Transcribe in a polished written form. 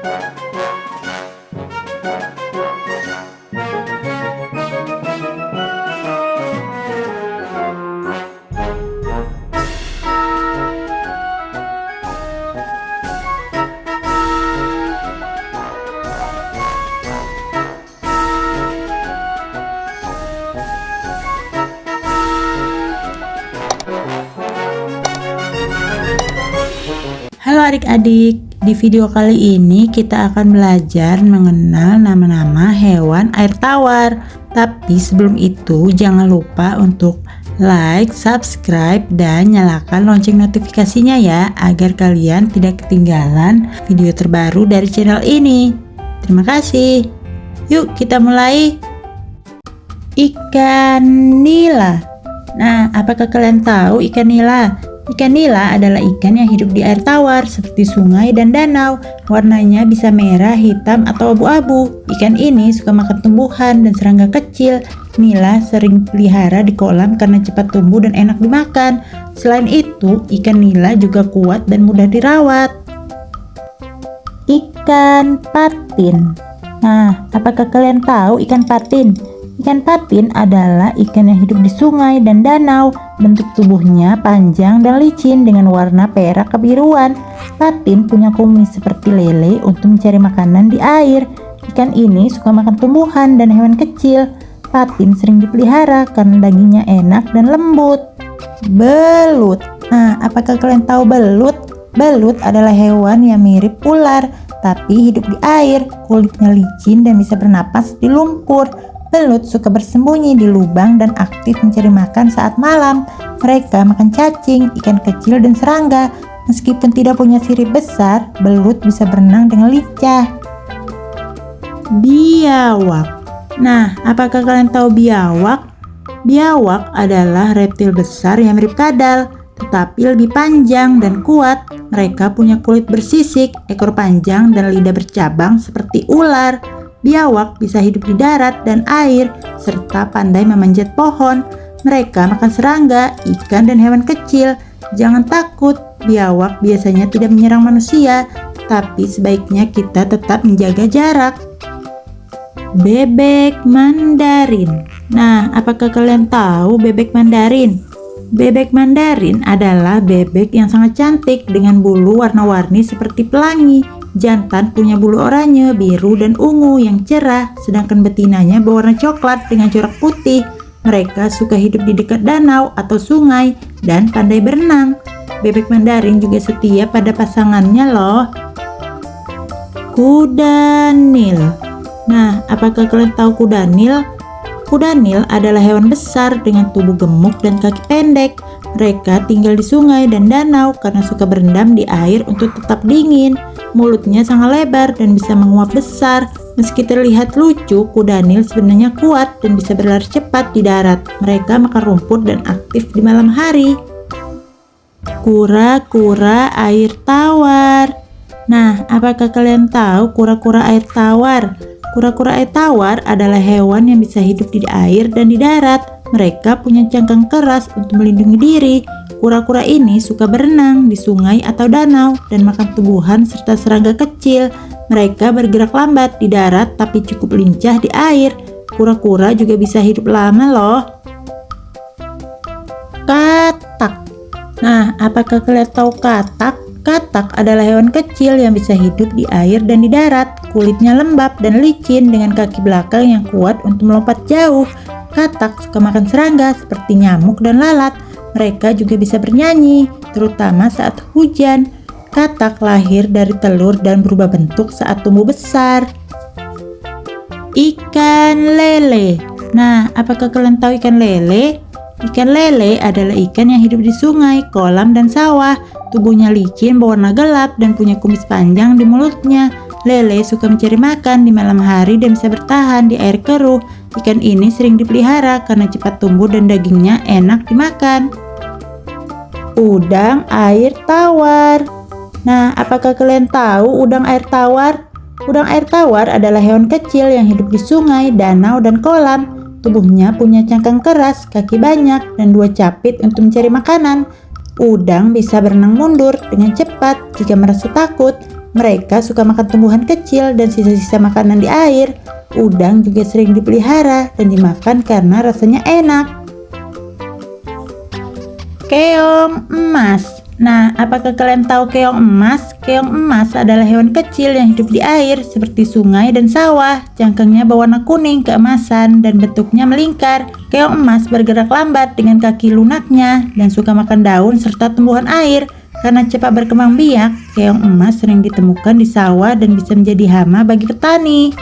Halo adik-adik, di video kali ini kita akan belajar mengenal nama-nama hewan air tawar. Tapi sebelum itu jangan lupa untuk like, subscribe, dan nyalakan lonceng notifikasinya ya, agar kalian tidak ketinggalan video terbaru dari channel ini. Terima kasih. Yuk kita mulai. Ikan nila. Nah, apakah kalian tahu ikan nila? Ikan nila adalah ikan yang hidup di air tawar seperti sungai dan danau. Warnanya bisa merah, hitam, atau abu-abu. Ikan ini suka makan tumbuhan dan serangga kecil. Nila sering pelihara di kolam karena cepat tumbuh dan enak dimakan. Selain itu, ikan nila juga kuat dan mudah dirawat. Ikan patin. Nah, apakah kalian tahu ikan patin? Ikan patin adalah ikan yang hidup di sungai dan danau. Bentuk tubuhnya panjang dan licin dengan warna perak kebiruan. Patin punya kumis seperti lele untuk mencari makanan di air. Ikan ini suka makan tumbuhan dan hewan kecil. Patin sering dipelihara karena dagingnya enak dan lembut. Belut. Nah, apakah kalian tahu belut? Belut adalah hewan yang mirip ular, tapi hidup di air. Kulitnya licin dan bisa bernapas di lumpur. Belut suka bersembunyi di lubang dan aktif mencari makan saat malam. Mereka makan cacing, ikan kecil, dan serangga. Meskipun tidak punya sirip besar, belut bisa berenang dengan lincah. Biawak. Nah, apakah kalian tahu biawak? Biawak adalah reptil besar yang mirip kadal, tetapi lebih panjang dan kuat. Mereka punya kulit bersisik, ekor panjang, dan lidah bercabang seperti ular. Biawak bisa hidup di darat dan air, serta pandai memanjat pohon. Mereka makan serangga, ikan, dan hewan kecil. Jangan takut, biawak biasanya tidak menyerang manusia, tapi sebaiknya kita tetap menjaga jarak. Bebek Mandarin. Nah, apakah kalian tahu bebek Mandarin? Bebek Mandarin adalah bebek yang sangat cantik dengan bulu warna-warni seperti pelangi. Jantan punya bulu oranye, biru, dan ungu yang cerah, sedangkan betinanya berwarna coklat dengan corak putih. Mereka suka hidup di dekat danau atau sungai dan pandai berenang. Bebek Mandarin juga setia pada pasangannya loh. Kuda Nil. Nah, apakah kalian tahu kuda Nil? Kuda Nil adalah hewan besar dengan tubuh gemuk dan kaki pendek. Mereka tinggal di sungai dan danau karena suka berendam di air untuk tetap dingin. Mulutnya sangat lebar dan bisa menguap besar. Meski terlihat lucu, kuda Nil sebenarnya kuat dan bisa berlari cepat di darat. Mereka makan rumput dan aktif di malam hari. Kura-kura air tawar. Nah, apakah kalian tahu kura-kura air tawar? Kura-kura air tawar adalah hewan yang bisa hidup di air dan di darat. Mereka punya cangkang keras untuk melindungi diri. Kura-kura ini suka berenang di sungai atau danau dan makan tumbuhan serta serangga kecil. Mereka bergerak lambat di darat tapi cukup lincah di air. Kura-kura juga bisa hidup lama loh. Katak. Nah, apakah kalian tahu katak? Katak adalah hewan kecil yang bisa hidup di air dan di darat. Kulitnya lembab dan licin dengan kaki belakang yang kuat untuk melompat jauh. Katak suka makan serangga seperti nyamuk dan lalat. Mereka juga bisa bernyanyi, terutama saat hujan. Katak lahir dari telur dan berubah bentuk saat tumbuh besar. Ikan lele. Nah, apakah kalian tahu ikan lele? Ikan lele adalah ikan yang hidup di sungai, kolam, dan sawah. Tubuhnya licin, berwarna gelap, dan punya kumis panjang di mulutnya. Lele suka mencari makan di malam hari dan bisa bertahan di air keruh. Ikan ini sering dipelihara karena cepat tumbuh dan dagingnya enak dimakan. Udang air tawar. Nah, apakah kalian tahu udang air tawar? Udang air tawar adalah hewan kecil yang hidup di sungai, danau, dan kolam. Tubuhnya punya cangkang keras, kaki banyak, dan 2 capit untuk mencari makanan. Udang bisa berenang mundur dengan cepat jika merasa takut. Mereka suka makan tumbuhan kecil dan sisa-sisa makanan di air. Udang juga sering dipelihara dan dimakan karena rasanya enak. Keong emas. Nah, apakah kalian tahu keong emas? Keong emas adalah hewan kecil yang hidup di air seperti sungai dan sawah. Cangkangnya berwarna kuning keemasan dan bentuknya melingkar. Keong emas bergerak lambat dengan kaki lunaknya dan suka makan daun serta tumbuhan air. Karena cepat berkembang biak, keong emas sering ditemukan di sawah dan bisa menjadi hama bagi petani.